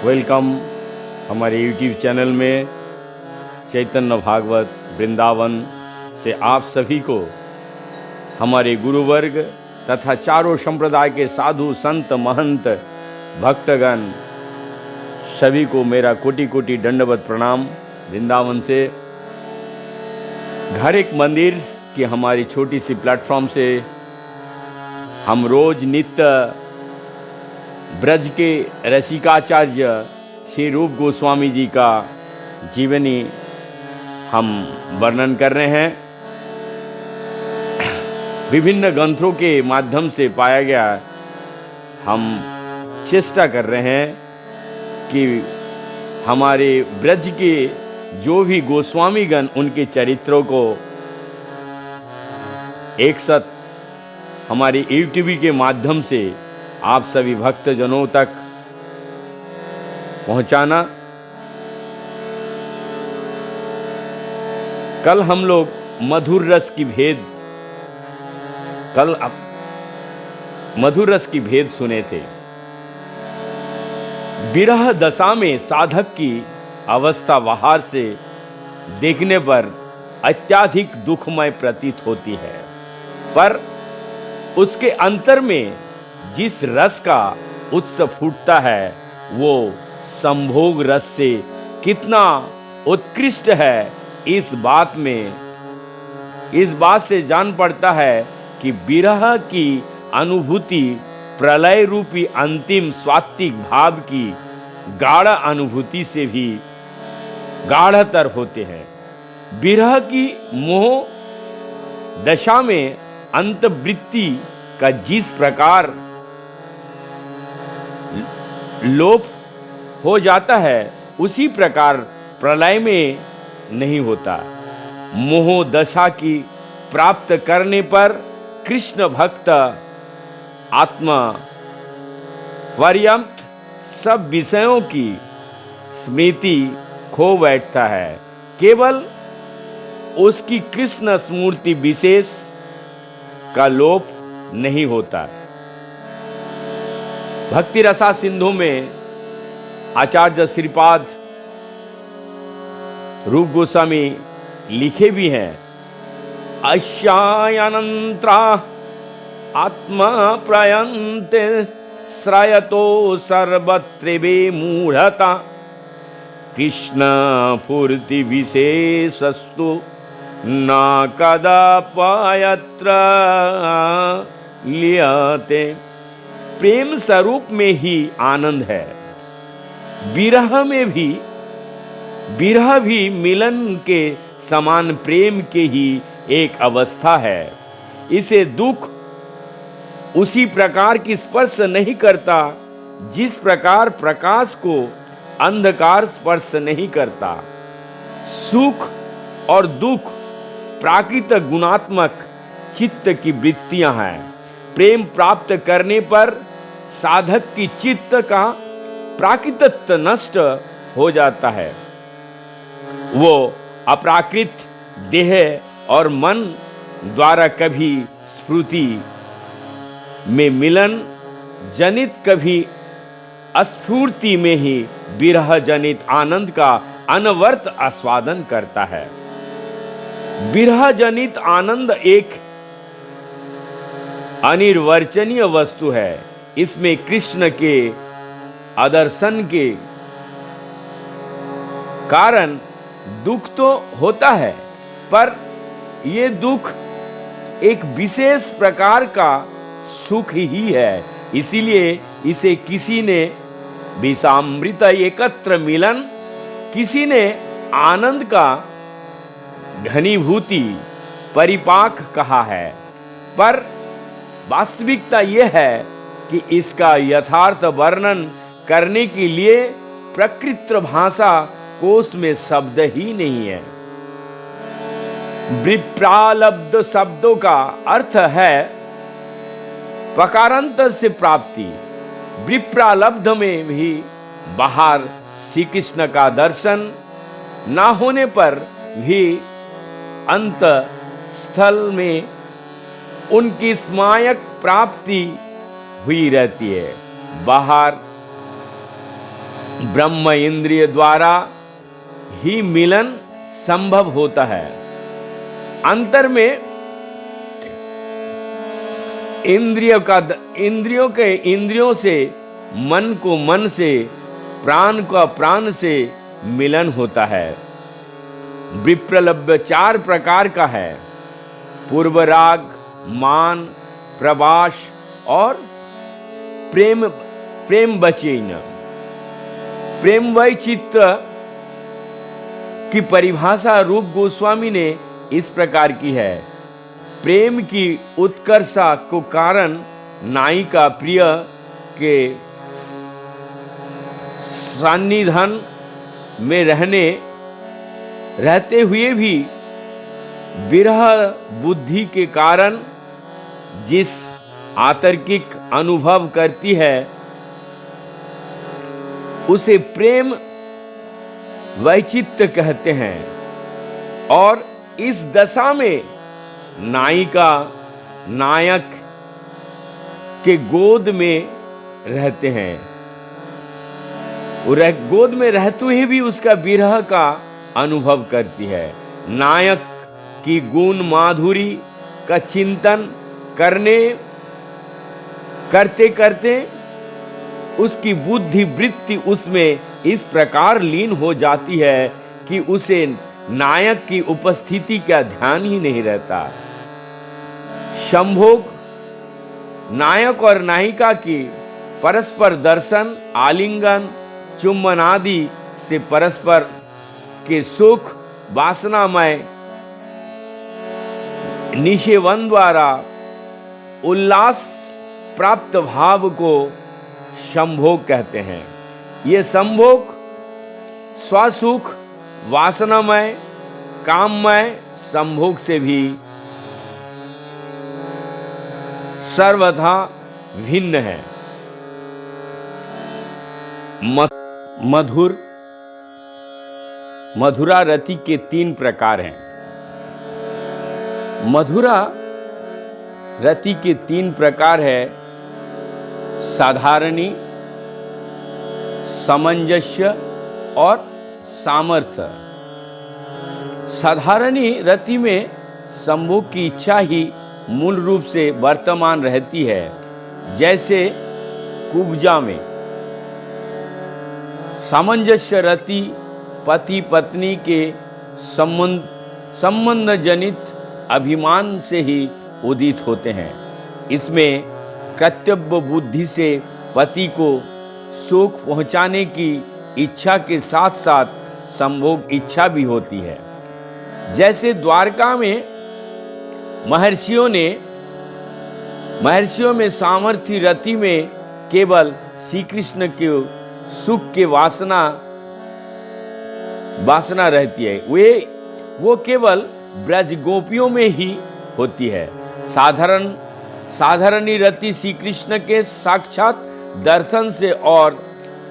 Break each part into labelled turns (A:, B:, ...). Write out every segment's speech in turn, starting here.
A: Welcome हमारे YouTube channel में चैतन्य भागवत वृंदावन से आप सभी को हमारे गुरुवर्ग तथा चारों संप्रदाय के साधु संत महंत भक्तगण सभी को मेरा कोटि कोटि दंडवत प्रणाम। वृंदावन से घर एक मंदिर की हमारी छोटी सी प्लेटफॉर्म से हम रोज नित्य ब्रज के रसिकाचार्य श्री रूप गोस्वामी जी का जीवनी हम वर्णन कर रहे हैं। विभिन्न ग्रंथों के माध्यम से पाया गया हम चेष्टा कर रहे हैं कि हमारे ब्रज के जो भी गोस्वामीगण उनके चरित्रों को एक साथ हमारे यूट्यूब के माध्यम से आप सभी भक्तजनों तक पहुंचाना। कल हम लोग मधुर रस की भेद सुने थे। विरह दशा में साधक की अवस्था बाहर से देखने पर अत्यधिक दुखमय प्रतीत होती है, पर उसके अंतर में जिस रस का उत्सव फूटता है वो संभोग रस से कितना उत्कृष्ट है, इस बात से जान पड़ता है कि विरह की अनुभूति प्रलय रूपी अंतिम स्वात्विक भाव की गाढ़ अनुभूति से भी गाढ़तर होते हैं। विरह की मोह दशा में अंतर्वृत्ति का जिस प्रकार लोप हो जाता है उसी प्रकार प्रलय में नहीं होता। मोह दशा की प्राप्त करने पर कृष्ण भक्त आत्मा पर्यंत सब विषयों की स्मृति खो बैठता है, केवल उसकी कृष्ण स्मृति विशेष का लोप नहीं होता। भक्ति रसा सिंधु में आचार्य श्रीपाद रूप गोस्वामी लिखे भी हैं, अश्यायनंत्रा आत्मा प्रयन्ते श्रयतो सर्वत्र मूढ़ता कृष्ण फूर्ति विशेषस्तु न कदा पायत्र लियते। प्रेम स्वरूप में ही आनंद है। विरह भी मिलन के समान प्रेम के ही एक अवस्था है। इसे दुख उसी प्रकार की स्पर्श नहीं करता जिस प्रकार प्रकाश को अंधकार स्पर्श नहीं करता। सुख और दुख प्राकृतिक गुणात्मक चित्त की वृत्तियां हैं। प्रेम प्राप्त करने पर साधक की चित्त का प्राकृतिक नष्ट हो जाता है। वो अप्राकृत देह और मन द्वारा कभी स्फूर्ति में मिलन जनित, कभी अस्फूर्ति में ही विरह जनित आनंद का अनवर्त आस्वादन करता है। विरह जनित आनंद एक अनिर्वचनीय वस्तु है। इसमें कृष्ण के आदर्शन के कारण दुख तो होता है, पर ये दुख एक विशेष प्रकार का सुख ही है। इसीलिए इसे किसी ने विषामृत एकत्र मिलन, किसी ने आनंद का घनीभूति परिपाक कहा है। पर वास्तविकता यह है कि इसका यथार्थ वर्णन करने के लिए प्रकृत भाषा कोश में शब्द ही नहीं है। विप्रालब्ध शब्दों का अर्थ है पकारांतर से प्राप्ति। विप्रालब्ध में भी बाहर श्री कृष्ण का दर्शन ना होने पर भी अंत स्थल में उनकी स्मायक प्राप्ति हुई रहती है। बाहर ब्रह्म इंद्रिय द्वारा ही मिलन संभव होता है। अंतर में इंद्रियों से मन को मन से, प्राण का प्राण से मिलन होता है। विप्रलभ्य 4 प्रकार का है: पूर्वराग, मान, प्रवास और प्रेम वचन। प्रेम वैचित्र की परिभाषा रूप गोस्वामी ने इस प्रकार की है: प्रेम की उत्कर्षा को कारण नायिका प्रिय के सान्निध्य में रहते हुए भी विरह बुद्धि के कारण जिस आतर्किक अनुभव करती है उसे प्रेम वैचित्र्य कहते हैं। और इस दशा में नायिका नायक के गोद में रहते हैं। गोद में रहते हुए भी उसका विरह का अनुभव करती है। नायक की गुण माधुरी का चिंतन करते करते उसकी बुद्धि वृत्ति उसमें इस प्रकार लीन हो जाती है कि उसे नायक की उपस्थिति का ध्यान ही नहीं रहता। संभोग नायक और नायिका की परस्पर दर्शन, आलिंगन, चुंबन आदि से परस्पर के सुख वासनामय निषेवन द्वारा उल्लास प्राप्त भाव को संभोग कहते हैं। ये संभोग स्वसुख वासनामय काममय संभोग से भी सर्वथा भिन्न है। मधुरा रति के 3 प्रकार हैं। मधुरा रति के 3 प्रकार है: साधारणी, सामंजस्य और सामर्थ्य। साधारणी रति में संभोग की इच्छा ही मूल रूप से वर्तमान रहती है, जैसे कुब्जा में। सामंजस्य रति पति पत्नी के संबंध जनित अभिमान से ही उदित होते हैं। इसमें कर्तव्य बुद्धि से पति को सुख पहुंचाने की इच्छा के साथ साथ संभोग इच्छा भी होती है। जैसे द्वारका में महर्षियों में सामर्थ्य रति में केवल श्री कृष्ण के सुख के वासना रहती है, वो केवल ब्रज गोपियों में ही होती है। साधारणी रति श्री कृष्ण के साक्षात दर्शन से और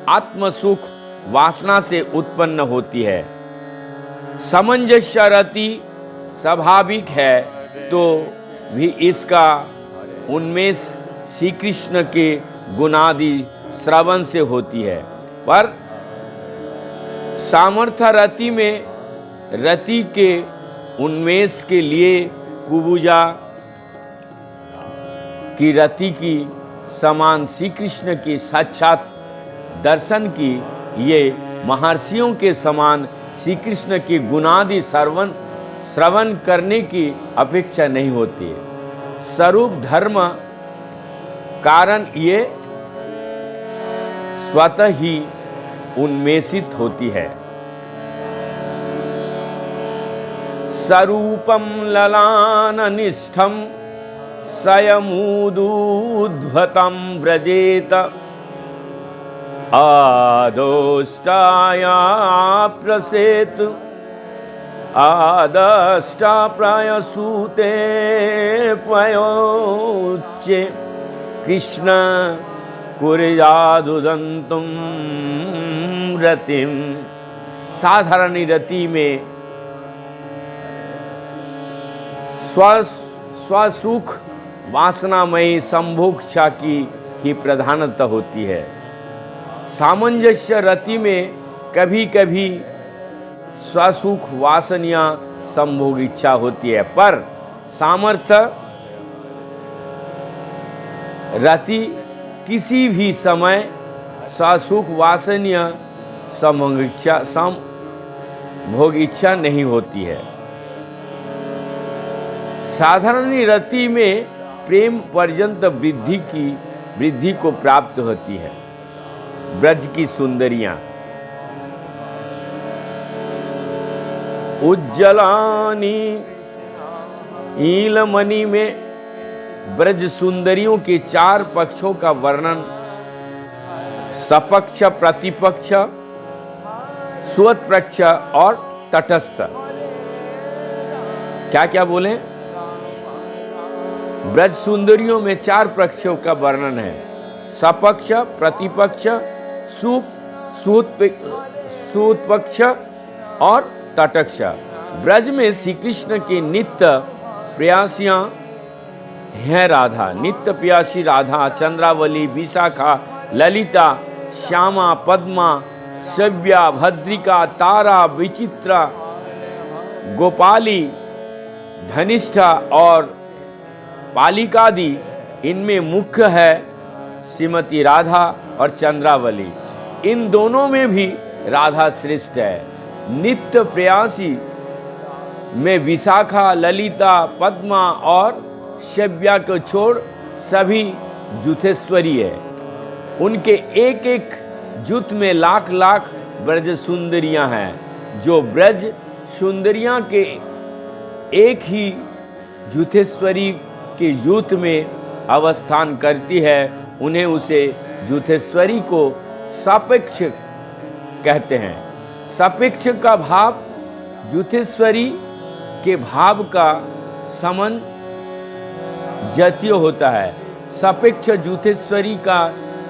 A: आत्म सुख वासना से उत्पन्न होती है। सामंजस्य रति स्वाभाविक है तो भी इसका उन्मेष श्री कृष्ण के गुणादि श्रवण से होती है। पर सामर्थ्य रति में रति के उन्मेष के लिए कुबुजा की रति की समान श्री कृष्ण के साक्षात दर्शन की ये महर्षियों के समान श्री कृष्ण के गुणादि श्रवण करने की अपेक्षा नहीं होती है। स्वरूप धर्म कारण ये स्वतः ही उन्मेषित होती है। स्वरूपम ललाननिष्ठम स्वयमुदुध्वतं व्रजेत आदोष्टाया प्रसेत आदष्टा प्रायसूते पयोच्चे कृष्ण कुर्यादुदंतुम रतिम। साधारण रति में स्वसुख वासनामयी संभोक्षा की ही प्रधानता होती है। सामंजस्य रति में कभी कभी स्वसुख वासनिया संभोग इच्छा होती है, पर सामर्थ्य रति किसी भी समय स्वसुख वासनीय संभोग इच्छा नहीं होती है। साधारण रति में प्रेम पर्यंत वृद्धि को प्राप्त होती है। ब्रज की सुंदरियां उज्जलानी नीलमणि में ब्रज सुंदरियों के 4 पक्षों का वर्णन सपक्ष, प्रतिपक्ष, स्वतपक्ष और तटस्थ। क्या क्या बोले? ब्रज सुंदरियों में 4 पक्षों का वर्णन है, सपक्ष, प्रतिपक्ष, सुतपक्ष और तटस्थ। ब्रज में श्री कृष्ण की नित्य प्रेयसियां हैं राधा, नित्य प्यासी राधा, चंद्रावली, विशाखा, ललिता, श्यामा, पद्मा, शव्या, भद्रिका, तारा, विचित्रा, गोपाली, धनिष्ठा और पालिकादि। इनमें मुख्य है श्रीमती राधा और चंद्रावली। इन दोनों में भी राधा श्रेष्ठ है। नित्य प्रेयसी में विशाखा, ललिता, पद्मा और शव्या को छोड़ सभी जुथेश्वरी है। उनके एक एक जुत में लाख लाख ब्रज सुंदरियां हैं। जो ब्रज सुंदरियां के एक ही जुथेश्वरी के जुत में अवस्थान करती है, उन्हें उसे जुथेश्वरी को सापेक्ष कहते हैं। सापेक्ष का भाव जुथेश्वरी के भाव का सामंजस्य होता है। सापेक्ष जुथेश्वरी का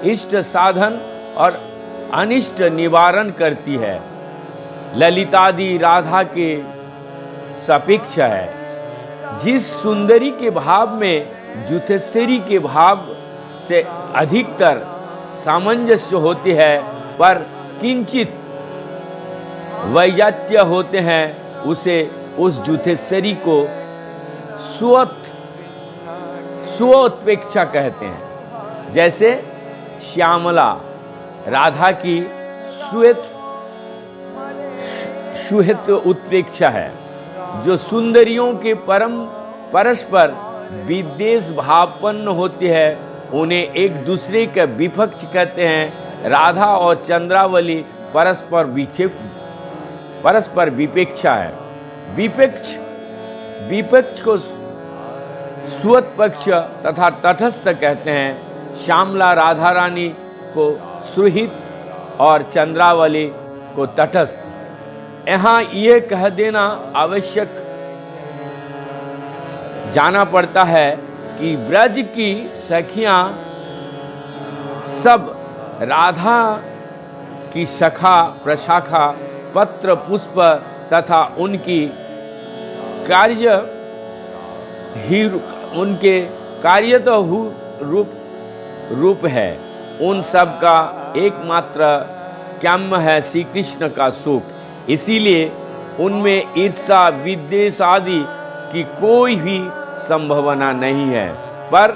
A: इष्ट साधन और अनिष्ट निवारण करती है। ललितादि राधा के सापेक्ष है। जिस सुंदरी के भाव में जुथेश्वरी के भाव से अधिकतर सामंजस्य होते हैं, पर किंचित वैजात्य होते हैं, उसे उस जुथेश्वरी को स्वोत्पेक्षा कहते हैं। जैसे श्यामला राधा की श्वेत उत्प्रेक्षा है। जो सुंदरियों के परस्पर विद्वेष भावपन्न होते हैं, उन्हें एक दूसरे के विपक्ष कहते हैं। राधा और चंद्रावली परस्पर विपेक्षा है। विपक्ष को स्वतपक्ष तथा तटस्थ कहते हैं। श्यामला राधा रानी को सुहित और चंद्रावली को तटस्थ। यहाँ यह कह देना आवश्यक जाना पड़ता है कि ब्रज की सखियां सब राधा की शाखा प्रशाखा, पत्र पुष्प तथा उनके कार्य तो रूप है। उन सब का एकमात्र काम्य है श्री कृष्ण का सुख। इसीलिए उनमें ईर्षा, विद्वेष आदि की कोई भी संभावना नहीं है, पर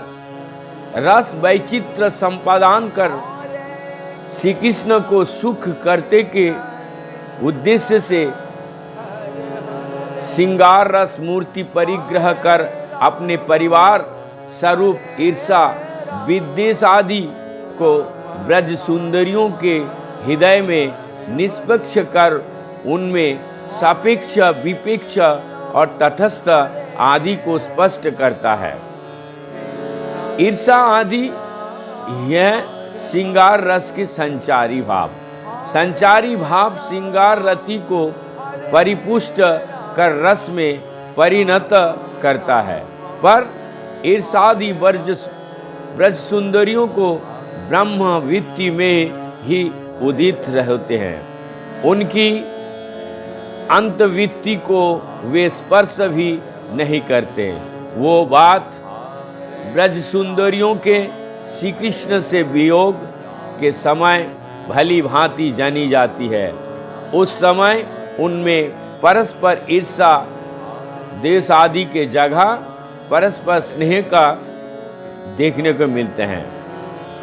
A: रस वैचित्र संपादन कर श्री कृष्ण को सुख करते के उद्देश्य से श्रृंगार रस मूर्ति परिग्रह कर अपने परिवार स्वरूप ईर्षा, विद्वेष आदि को ब्रज सुंदरियों के हृदय में निष्पक्ष कर उनमें सापेक्ष, विपेक्ष और तटस्थ आदि को स्पष्ट करता है। ईर्षा आदि यह श्रृंगार रस के संचारी भाव श्रृंगार रति को परिपुष्ट कर रस में परिणत करता है, पर ईर्षादि ब्रज सुंदरियों को ब्रह्म वित्ति में ही उदित रहते हैं। उनकी अंतवित्ति को वे स्पर्श भी नहीं करते। वो बात ब्रज सुंदरियों के श्री कृष्ण से वियोग के समय भली भांति जानी जाती है। उस समय उनमें परस्पर ईर्षा, देश आदि के जगह परस्पर स्नेह का देखने को मिलते हैं।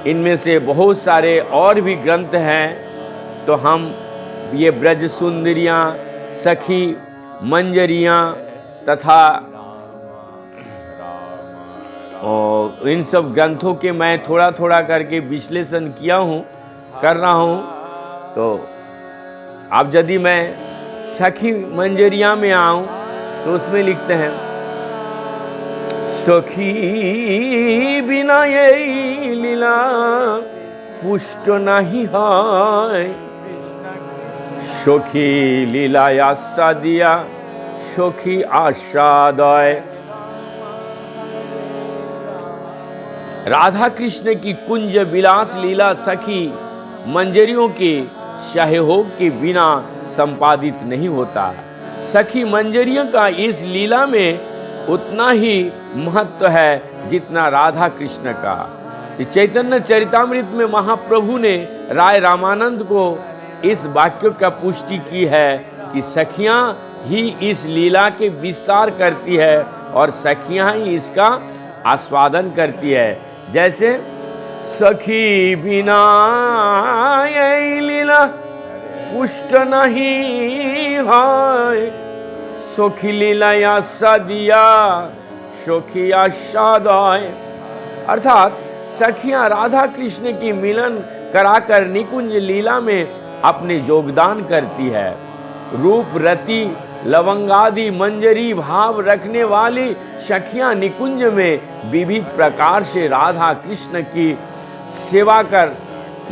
A: इनमें से बहुत सारे और भी ग्रंथ हैं, तो हम ये ब्रज सुंदरियाँ, सखी मंजरियाँ तथा और इन सब ग्रंथों के मैं थोड़ा थोड़ा करके विश्लेषण कर रहा हूँ। तो अब यदि मैं सखी मंजरियाँ में आऊँ तो उसमें लिखते हैं, सखी बिना ये लीला पुष्ट नहीं है, सखी लीला आशा दिया सखी आशादय। राधा कृष्ण की कुंज विलास लीला सखी मंजरियों के सहयोग के बिना संपादित नहीं होता। सखी मंजरियों का इस लीला में उतना ही महत्व है जितना राधा कृष्ण का। चैतन्य चरितामृत में महाप्रभु ने राय रामानंद को इस वाक्य का पुष्टि की है कि सखियां ही इस लीला के विस्तार करती है और सखियां ही इसका आस्वादन करती है। जैसे सखी बिना ये लीला पुष्ट नहीं है, सखी लीला या सदिया सखी आशादाय। अर्थात सखियां राधा कृष्ण की मिलन कराकर निकुंज लीला में अपने योगदान करती है। रूप रति लवंगादि मंजरी भाव रखने वाली सखियां निकुंज में विविध प्रकार से राधा कृष्ण की सेवा कर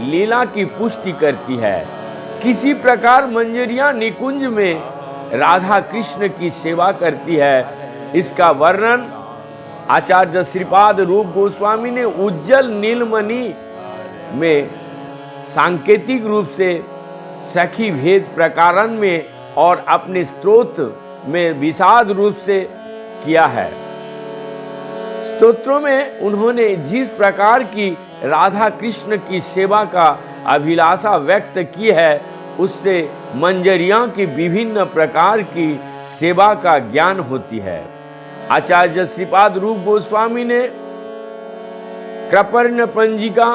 A: लीला की पुष्टि करती है। किसी प्रकार मंजरियां निकुंज में राधा कृष्ण की सेवा करती है। इसका वर्णन आचार्य श्रीपाद रूप गोस्वामी ने उज्जवल नीलमणि में सांकेतिक रूप से सखी भेद प्रकारण में और अपने स्तोत्र में विषाद रूप से किया है। स्तोत्रों में उन्होंने जिस प्रकार की राधा कृष्ण की सेवा का अभिलाषा व्यक्त की है, उससे मंजरियां की विभिन्न प्रकार की सेवा का ज्ञान होती है। आचार्य श्रीपाद रूप गोस्वामी ने कृपर्ण पंजिका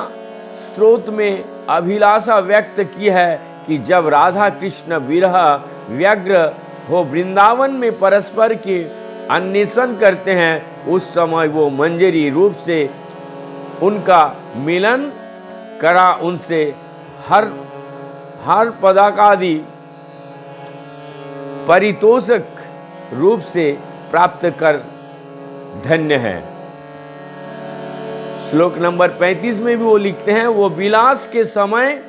A: स्तोत्र में अभिलाषा व्यक्त की है कि जब राधा कृष्ण विरह व्यग्र हो वृंदावन में परस्पर के अन्वेषण करते हैं, उस समय वो मंजरी रूप से उनका मिलन करा उनसे हर पदाकादि परितोषक रूप से प्राप्त कर धन्य है। श्लोक नंबर 35 में भी वो लिखते हैं, वो विलास के समय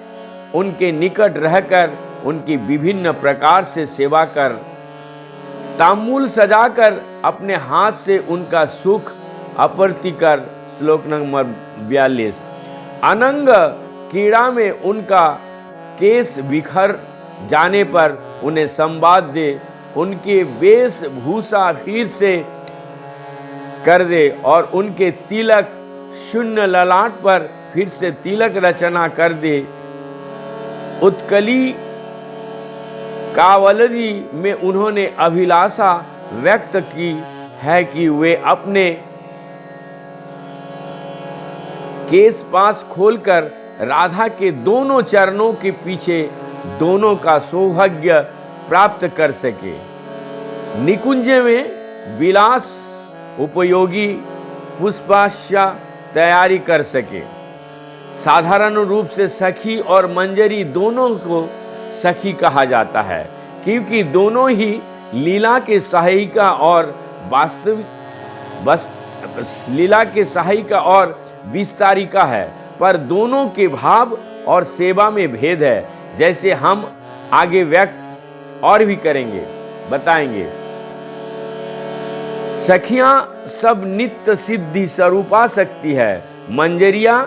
A: उनके निकट रहकर उनकी विभिन्न प्रकार से सेवा कर तांबूल सजाकर अपने हाथ से उनका सुख अपर्ति कर। श्लोक नंबर 42, अनंग कीड़ा में उनका केस बिखर जाने पर उन्हें संवाद दे, उनके वेशभूषा फिर से कर दे और उनके तिलक शून्य ललाट पर फिर से तिलक रचना कर दे। उत्कली कावलरी में उन्होंने अभिलाषा व्यक्त की है कि वे अपने केस पास खोलकर राधा के दोनों चरणों के पीछे दोनों का सौभाग्य प्राप्त कर सके। निकुंज में विलास उपयोगी पुष्पाश्या तैयारी कर सके। साधारण रूप से सखी और मंजरी दोनों को सखी कहा जाता है, क्योंकि दोनों ही लीला के सहायिका और लीला के सहायिका और विस्तारिका है, पर दोनों के भाव और सेवा में भेद है, जैसे हम आगे व्यक्त और भी करेंगे, बताएंगे। सखियां सब नित्य सिद्धि स्वरूपा शक्ति है। मंजरिया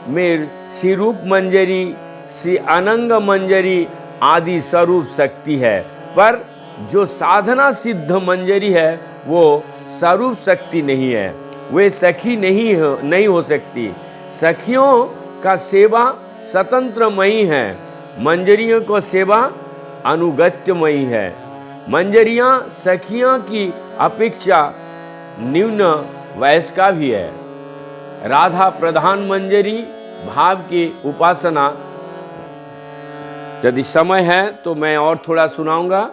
A: में श्री रूप मंजरी, श्री अनंग मंजरी आदि स्वरूप शक्ति है, पर जो साधना सिद्ध मंजरी है वो स्वरूप शक्ति नहीं है, वे सखी नहीं हो सकती। सखियों का सेवा स्वतंत्रमयी है, मंजरियों को सेवा अनुगत्यमयी है। मंजरियां सखियों की अपेक्षा निम्न वयस का भी है। राधा प्रधान मंजरी भाव की उपासना। यदि समय है तो मैं और थोड़ा सुनाऊंगा,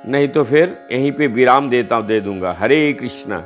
A: नहीं तो फिर यहीं पे विराम दे दूंगा। हरे कृष्णा।